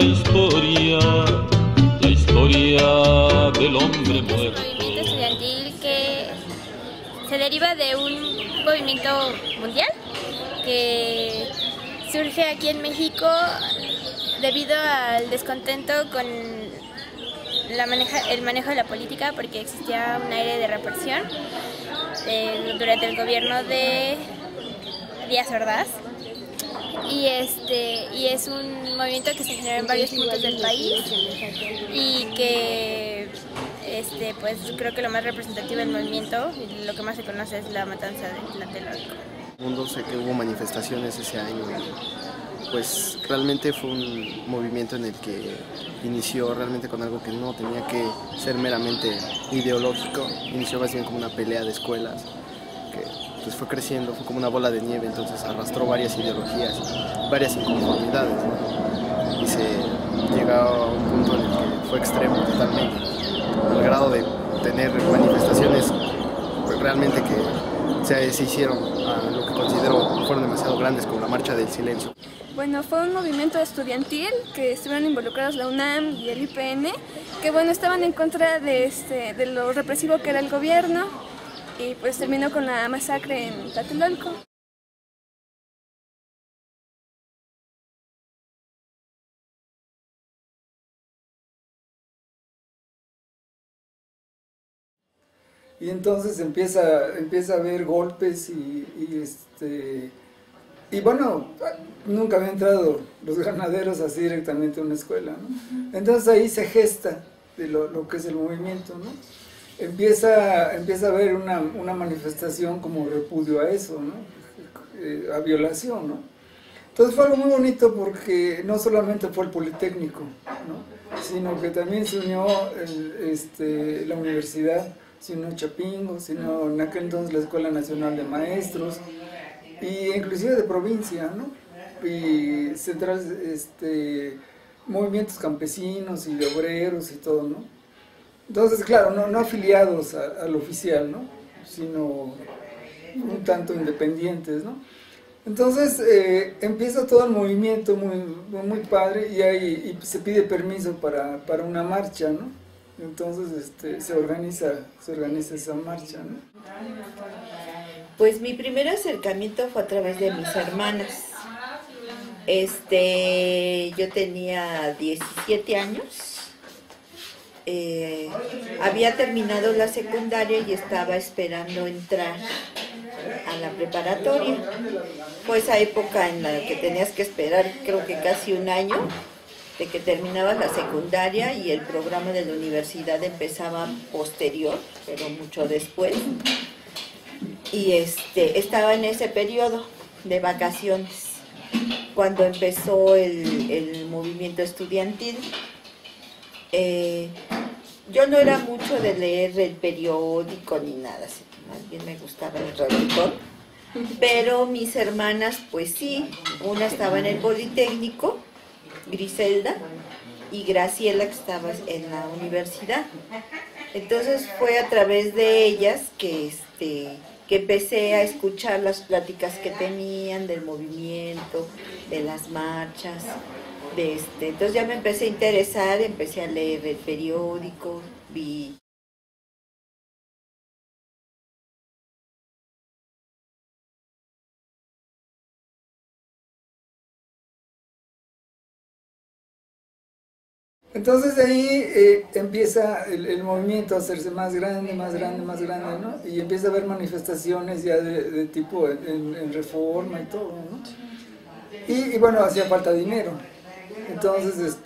la historia del hombre muerto. Es un movimiento estudiantil que se deriva de un movimiento mundial que surge aquí en México debido al descontento con el manejo de la política, porque existía un aire de represión durante el gobierno de Díaz Ordaz. Y es un movimiento que se generó en varios puntos del país y que pues creo que lo más representativo del movimiento y lo que más se conoce es la matanza de Tlatelolco. En el mundo sé que hubo manifestaciones ese año y pues realmente fue un movimiento en el que inició realmente con algo que no tenía que ser meramente ideológico, inició más bien como una pelea de escuelas que pues fue creciendo, fue como una bola de nieve, entonces arrastró varias ideologías, varias inconformidades, ¿no? Y se llegó a un punto en el que fue extremo totalmente, al grado de tener manifestaciones pues, realmente que se hicieron a lo que considero fueron demasiado grandes, como la Marcha del Silencio. Bueno, fue un movimiento estudiantil que estuvieron involucrados la UNAM y el IPN, que bueno, estaban en contra de lo represivo que era el gobierno, y pues terminó con la masacre en Tlatelolco. Y entonces empieza a haber golpes y bueno, nunca habían entrado los granaderos así directamente a una escuela, ¿no? Entonces ahí se gesta de lo que es el movimiento, ¿no? Empieza a haber una manifestación como repudio a eso, ¿no? A violación, ¿no? Entonces fue algo muy bonito porque no solamente fue el Politécnico, ¿no? Sino que también se unió la universidad, se unió Chapingo, se unió en aquel entonces la Escuela Nacional de Maestros, y inclusive de provincia, ¿no? Y centrales, movimientos campesinos y de obreros y todo, ¿no? Entonces, claro, no afiliados al oficial, ¿no? Sino un tanto independientes, ¿no? Entonces empieza todo el movimiento muy padre y se pide permiso para una marcha, ¿no? Entonces se organiza esa marcha, ¿no? Pues mi primer acercamiento fue a través de mis hermanas. Yo tenía 17 años. Había terminado la secundaria y estaba esperando entrar a la preparatoria. Fue esa época en la que tenías que esperar, creo que casi un año, de que terminabas la secundaria y el programa de la universidad empezaba posterior, pero mucho después. Y estaba en ese periodo de vacaciones, cuando empezó el movimiento estudiantil. Yo no era mucho de leer el periódico ni nada, más bien me gustaba el revolcón, pero mis hermanas pues sí, una estaba en el Politécnico, Griselda, y Graciela, que estaba en la universidad. Entonces fue a través de ellas que empecé a escuchar las pláticas que tenían del movimiento, de las marchas. Entonces ya me empecé a interesar, empecé a leer el periódico, vi. Entonces de ahí empieza el movimiento a hacerse más grande, ¿no? Y empieza a haber manifestaciones ya de tipo en Reforma y todo, ¿no? Y bueno, hacía falta dinero. Entonces,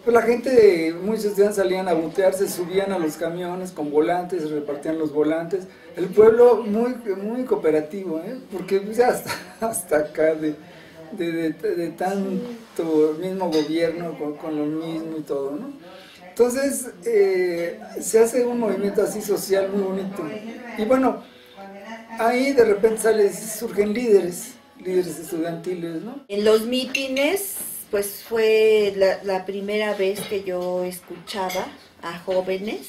pues la gente, muchos estudiantes salían a butearse, subían a los camiones con volantes, repartían los volantes. El pueblo muy cooperativo, porque pues, ya hasta acá de tanto mismo gobierno con lo mismo y todo, ¿no? Entonces, se hace un movimiento así social muy bonito. Y bueno, ahí de repente surgen líderes estudiantiles, ¿no? En los mítines, pues fue la primera vez que yo escuchaba a jóvenes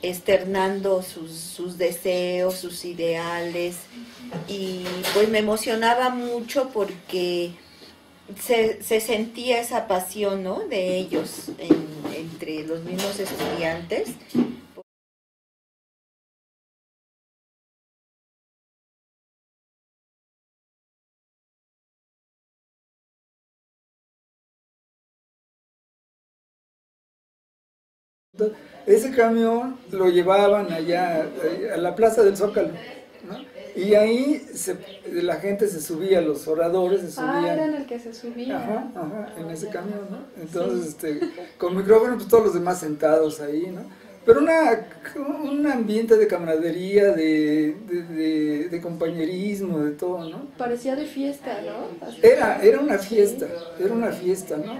externando sus deseos, sus ideales, y pues me emocionaba mucho porque se sentía esa pasión, ¿no?, de ellos entre los mismos estudiantes. Ese camión lo llevaban allá a la Plaza del Zócalo, ¿no? Y ahí la gente se subía, los oradores se subían. Ah, era en el que se subía. Ajá, en ese camión, ¿no? Entonces, con micrófono, pues todos los demás sentados ahí, ¿no? Pero un ambiente de camaradería, de compañerismo, de todo, ¿no? Parecía de fiesta, ¿no? Era una fiesta, ¿no?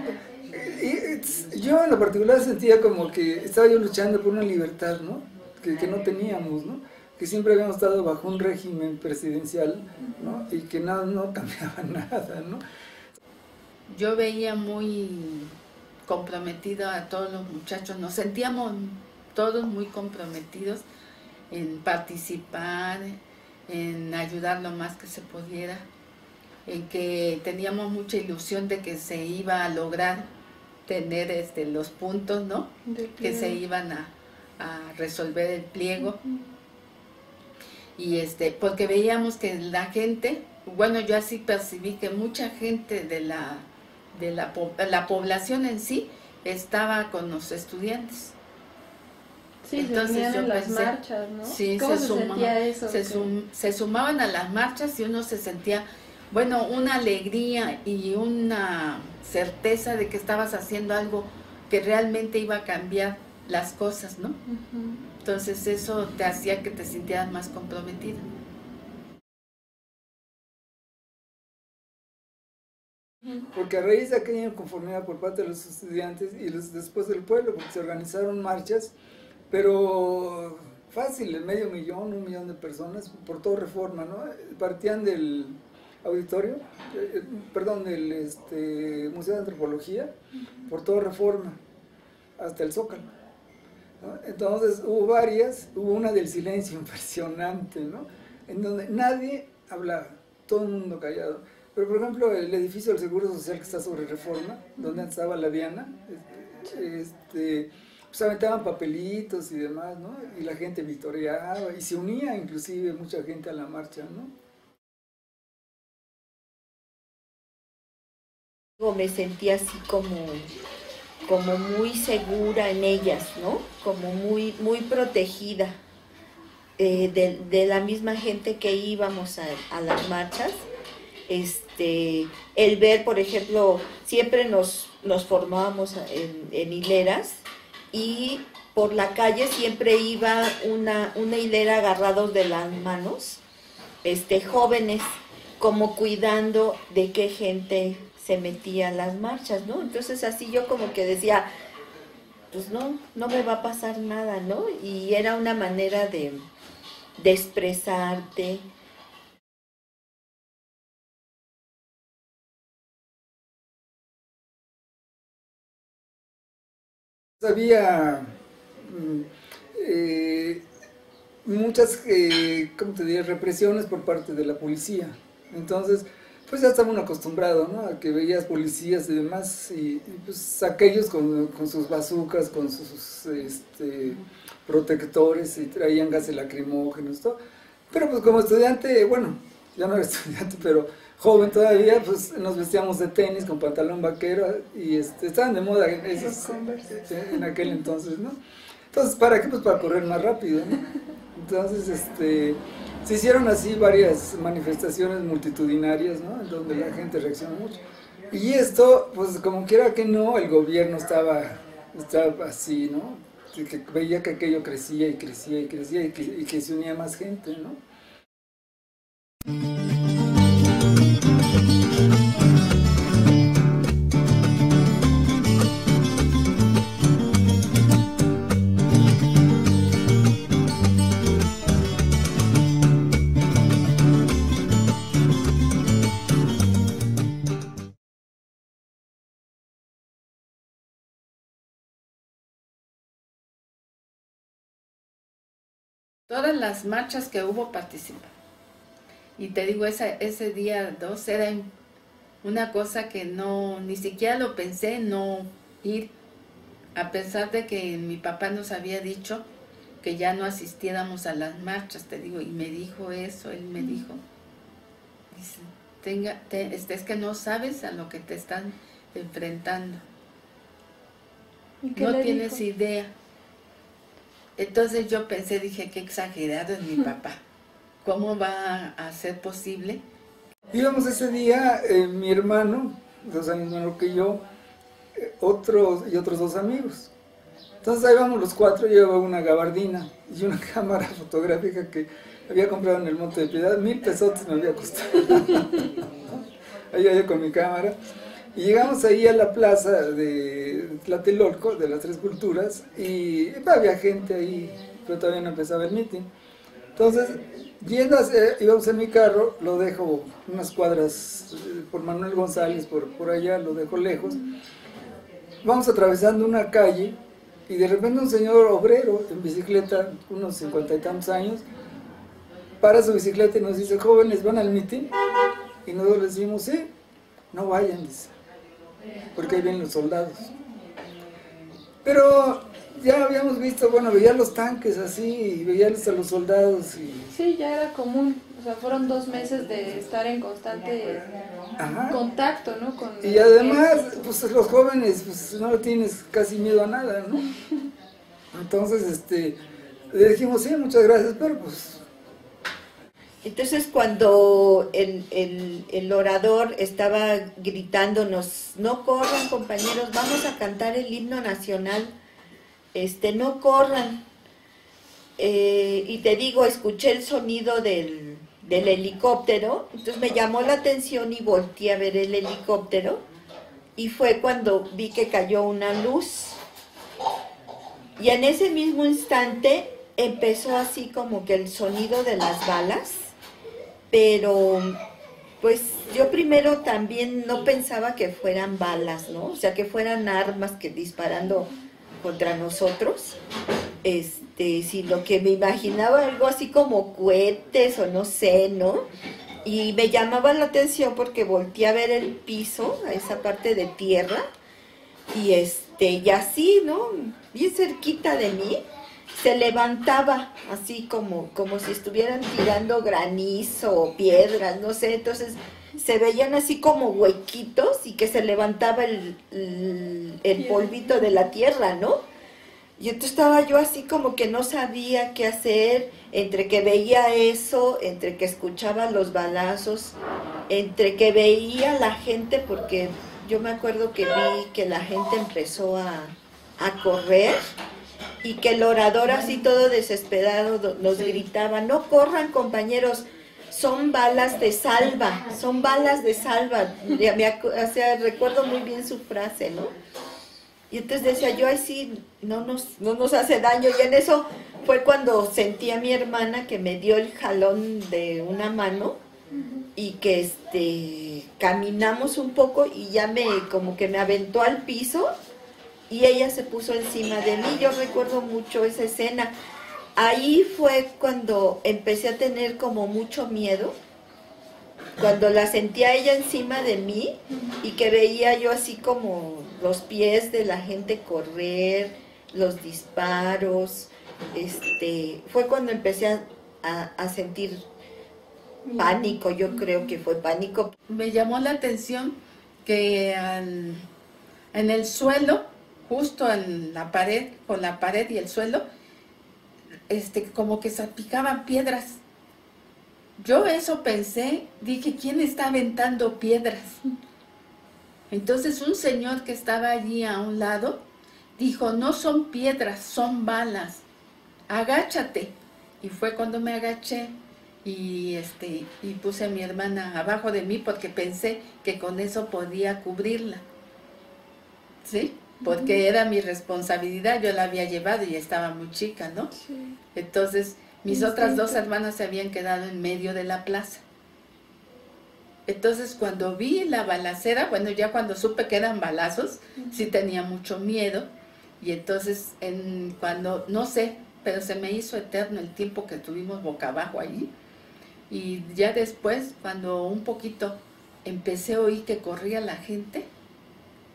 Y yo en lo particular sentía como que estaba yo luchando por una libertad, ¿no? Que no teníamos, ¿no? Que siempre habíamos estado bajo un régimen presidencial, ¿no? Y que no cambiaba nada, ¿no? Yo veía muy comprometido a todos los muchachos, nos sentíamos todos muy comprometidos en participar, en ayudar lo más que se pudiera, en que teníamos mucha ilusión de que se iba a lograr tener los puntos, ¿no?, que se iban a resolver el pliego. Y porque veíamos que la gente, bueno, yo así percibí que mucha gente de la población en sí estaba con los estudiantes. Sí, entonces se unían en las marchas, ¿no? Sí, ¿Cómo se sentía eso? Se sumaban a las marchas y uno se sentía, bueno, una alegría y una certeza de que estabas haciendo algo que realmente iba a cambiar las cosas, ¿no? Entonces eso te hacía que te sintieras más comprometida. Porque a raíz de aquella inconformidad por parte de los estudiantes y después del pueblo, porque se organizaron marchas, pero fácil, medio millón, 1 millón de personas, por toda Reforma, ¿no? Partían del auditorio, del Museo de Antropología, por toda Reforma, hasta el Zócalo, ¿no? Entonces hubo una del silencio impresionante, ¿no? En donde nadie hablaba, todo el mundo callado. Pero por ejemplo el edificio del Seguro Social que está sobre Reforma, donde antes estaba la Diana, pues aventaban papelitos y demás, ¿no? Y la gente vitoreaba y se unía inclusive mucha gente a la marcha, ¿no? Me sentí así como muy segura en ellas, ¿no? Como muy protegida de la misma gente que íbamos a las marchas. El ver, por ejemplo, siempre nos formábamos en hileras y por la calle siempre iba una hilera agarrados de las manos, jóvenes, como cuidando de qué gente se metía a las marchas, ¿no? Entonces así yo como que decía, pues no me va a pasar nada, ¿no? Y era una manera de expresarte. Había muchas, ¿cómo te diría?, represiones por parte de la policía. Entonces, pues ya estaba uno acostumbrado, ¿no?, a que veías policías y demás, y pues aquellos con sus bazucas, con sus protectores, y traían gases lacrimógenos, todo. Pero pues como estudiante, bueno, ya no era estudiante, pero joven todavía, pues nos vestíamos de tenis con pantalón vaquero y estaban de moda en aquel entonces, ¿no? Entonces, ¿para qué? Pues para correr más rápido, ¿no? Entonces, se hicieron así varias manifestaciones multitudinarias, ¿no? En donde la gente reaccionó mucho. Y esto, pues como quiera que no, el gobierno estaba así, ¿no? Que veía que aquello crecía y crecía y crecía y que se unía más gente, ¿no? Todas las marchas que hubo participan. Y te digo, ese día 2 una cosa que no, ni siquiera lo pensé no ir, a pesar de que mi papá nos había dicho que ya no asistiéramos a las marchas, te digo, y me dijo eso, él me dijo, dice, es que no sabes a lo que te están enfrentando, no tienes idea. Entonces yo pensé, dije, qué exagerado es mi papá, ¿cómo va a ser posible? Íbamos ese día, mi hermano, 2 años menor que yo, otros 2 amigos. Entonces ahí vamos los 4, yo llevaba una gabardina y una cámara fotográfica que había comprado en el Monte de Piedad, 1000 pesotes me había costado. Ahí yo con mi cámara. Y llegamos ahí a la plaza de Tlatelolco, de las 3 culturas, y había gente ahí, pero todavía no empezaba el meeting. Entonces, íbamos en mi carro, lo dejo unas cuadras por Manuel González, por allá, lo dejo lejos. Vamos atravesando una calle, y de repente un señor obrero en bicicleta, unos 50 y tantos años, para su bicicleta y nos dice, jóvenes, ¿van al mitin? Y nosotros le decimos, sí, no vayan, dice, porque ahí vienen los soldados. Pero ya habíamos visto, bueno, veía los tanques así, y veía a los soldados. Sí, ya era común, o sea, fueron 2 meses de estar en constante contacto, ¿no? Y además, pues los jóvenes, pues no tienes casi miedo a nada, ¿no? Entonces, le dijimos, sí, muchas gracias, pero pues... Entonces cuando el orador estaba gritándonos, no corran compañeros, vamos a cantar el himno nacional, no corran, y te digo, escuché el sonido del helicóptero, entonces me llamó la atención y volteé a ver el helicóptero, y fue cuando vi que cayó una luz, y en ese mismo instante empezó así como que el sonido de las balas, pero pues yo primero también no pensaba que fueran balas, ¿no? O sea, que fueran armas que disparando contra nosotros, sino que me imaginaba algo así como cohetes o no sé, ¿no? Y me llamaba la atención porque volteé a ver el piso, a esa parte de tierra, y y así, ¿no? Bien cerquita de mí, se levantaba así como si estuvieran tirando granizo o piedras, no sé, entonces se veían así como huequitos y que se levantaba el polvito de la tierra, ¿no? Y entonces estaba yo así como que no sabía qué hacer, entre que veía eso, entre que escuchaba los balazos, entre que veía la gente, porque yo me acuerdo que vi que la gente empezó a correr, y que el orador así todo desesperado nos gritaba, no corran compañeros, son balas de salva, son balas de salva. O sea, recuerdo muy bien su frase, ¿no? Y entonces decía yo, ay sí, no nos hace daño. Y en eso fue cuando sentí a mi hermana que me dio el jalón de una mano y que caminamos un poco y ya como que me aventó al piso. Y ella se puso encima de mí, yo recuerdo mucho esa escena. Ahí fue cuando empecé a tener como mucho miedo, cuando la sentía ella encima de mí y que veía yo así como los pies de la gente correr, los disparos, fue cuando empecé a sentir pánico, yo creo que fue pánico. Me llamó la atención que en el suelo, justo en la pared, con la pared y el suelo, como que salpicaban piedras. Yo eso pensé, dije, ¿quién está aventando piedras? Entonces un señor que estaba allí a un lado, dijo, no son piedras, son balas, agáchate. Y fue cuando me agaché y puse a mi hermana abajo de mí porque pensé que con eso podía cubrirla, ¿sí? Porque era mi responsabilidad, yo la había llevado y estaba muy chica, ¿no? Sí. Entonces, mis otras 2 hermanas se habían quedado en medio de la plaza. Entonces, cuando vi la balacera, bueno, ya cuando supe que eran balazos, sí tenía mucho miedo. Y entonces, cuando, no sé, pero se me hizo eterno el tiempo que estuvimos boca abajo allí. Y ya después, cuando un poquito empecé a oír que corría la gente,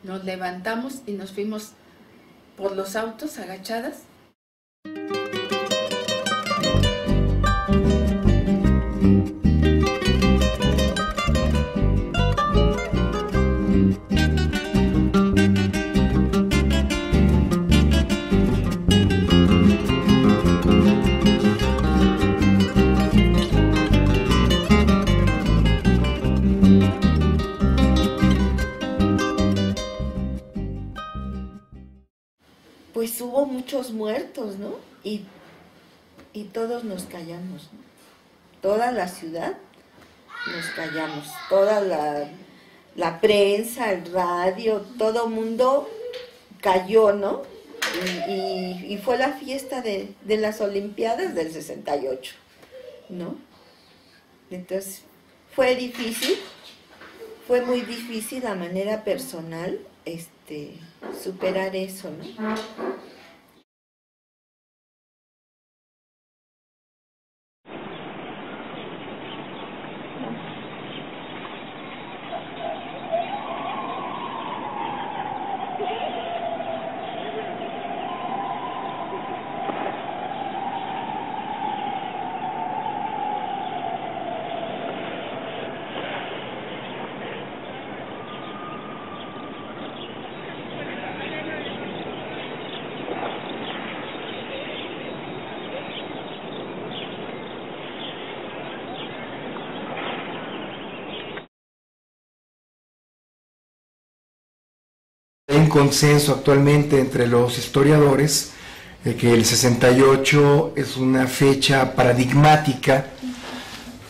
nos levantamos y nos fuimos por los autos agachadas. Pues hubo muchos muertos, ¿no? Y todos nos callamos, ¿no? Toda la ciudad nos callamos, toda la prensa, el radio, todo mundo cayó, ¿no? Y fue la fiesta de las Olimpiadas del 68, ¿no? Entonces fue difícil, fue muy difícil a manera personal, superar eso, ¿no? Hay un consenso actualmente entre los historiadores de que el 68 es una fecha paradigmática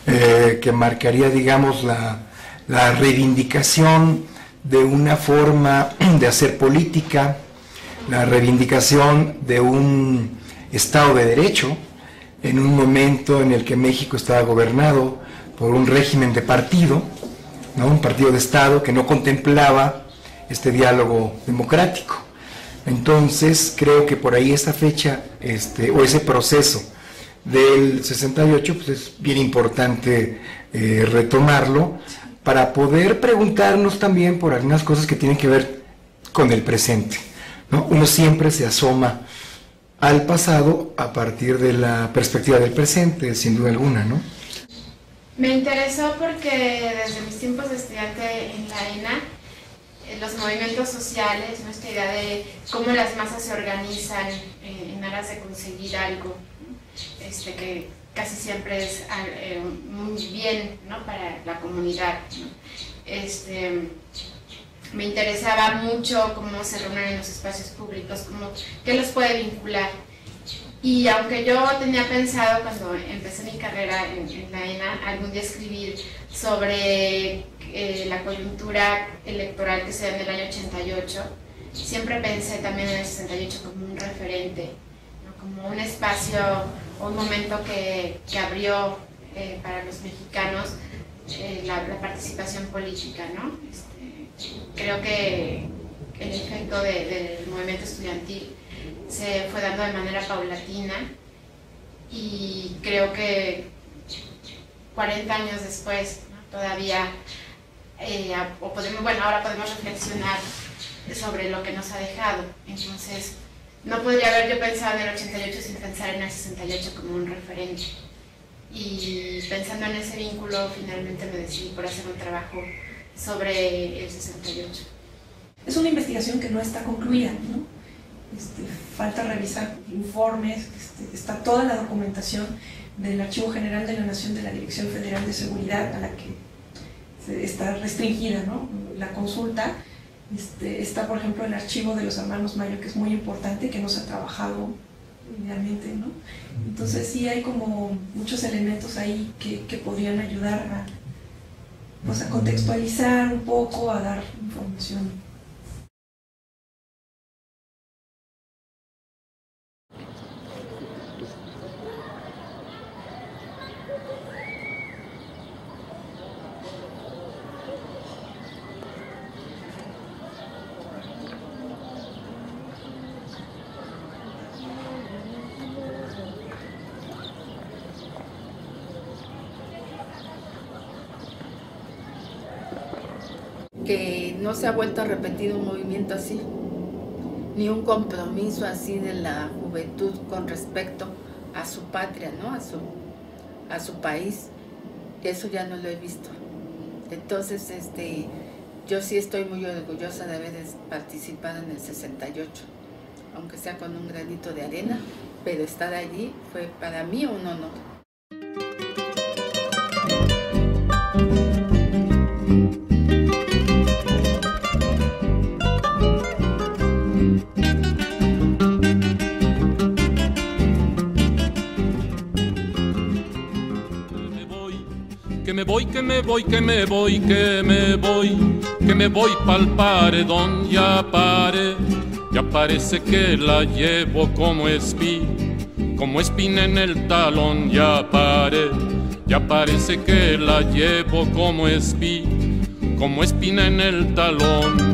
que marcaría, digamos, la reivindicación de una forma de hacer política, la reivindicación de un Estado de Derecho, en un momento en el que México estaba gobernado por un régimen de partido, ¿no? Un partido de Estado que no contemplaba este diálogo democrático. Entonces creo que por ahí esta fecha o ese proceso del 68 pues es bien importante retomarlo para poder preguntarnos también por algunas cosas que tienen que ver con el presente, ¿no? Uno siempre se asoma al pasado a partir de la perspectiva del presente, sin duda alguna, ¿no? Me interesó porque desde mis tiempos de estudiante en la ENA, los movimientos sociales, nuestra idea de cómo las masas se organizan en aras de conseguir algo, que casi siempre es muy bien, ¿no? Para la comunidad, ¿no? Me interesaba mucho cómo se reúnen en los espacios públicos, qué los puede vincular. Y aunque yo tenía pensado cuando empecé mi carrera en la ENA algún día escribir sobre la coyuntura electoral que se da en el año 88, siempre pensé también en el 68 como un referente, ¿no? Como un espacio o un momento que abrió para los mexicanos la participación política, ¿no? Creo que el efecto del movimiento estudiantil se fue dando de manera paulatina y creo que 40 años después, ¿no? Todavía ahora podemos reflexionar sobre lo que nos ha dejado. Entonces no podría haber yo pensado en el 88 sin pensar en el 68 como un referente, y pensando en ese vínculo finalmente me decidí por hacer un trabajo sobre el 68. Es una investigación que no está concluida, ¿no? Falta revisar informes, está toda la documentación del Archivo General de la Nación de la Dirección Federal de Seguridad, a la que está restringida, ¿no? La consulta. Está, por ejemplo, el archivo de los hermanos Mayo, que es muy importante, que no se ha trabajado idealmente, ¿no? Entonces sí hay como muchos elementos ahí que podrían ayudar a contextualizar un poco, a dar información. que no se ha vuelto a repetir un movimiento así, ni un compromiso así de la juventud con respecto a su patria, ¿no? a su país. Eso ya no lo he visto. Entonces, yo sí estoy muy orgullosa de haber participado en el 68, aunque sea con un granito de arena, pero estar allí fue para mí un honor. Que me voy, que me voy, que me voy, que me voy, que me voy pa'l paredón, ya parece que la llevo como espina en el talón, ya parece que la llevo como espina en el talón.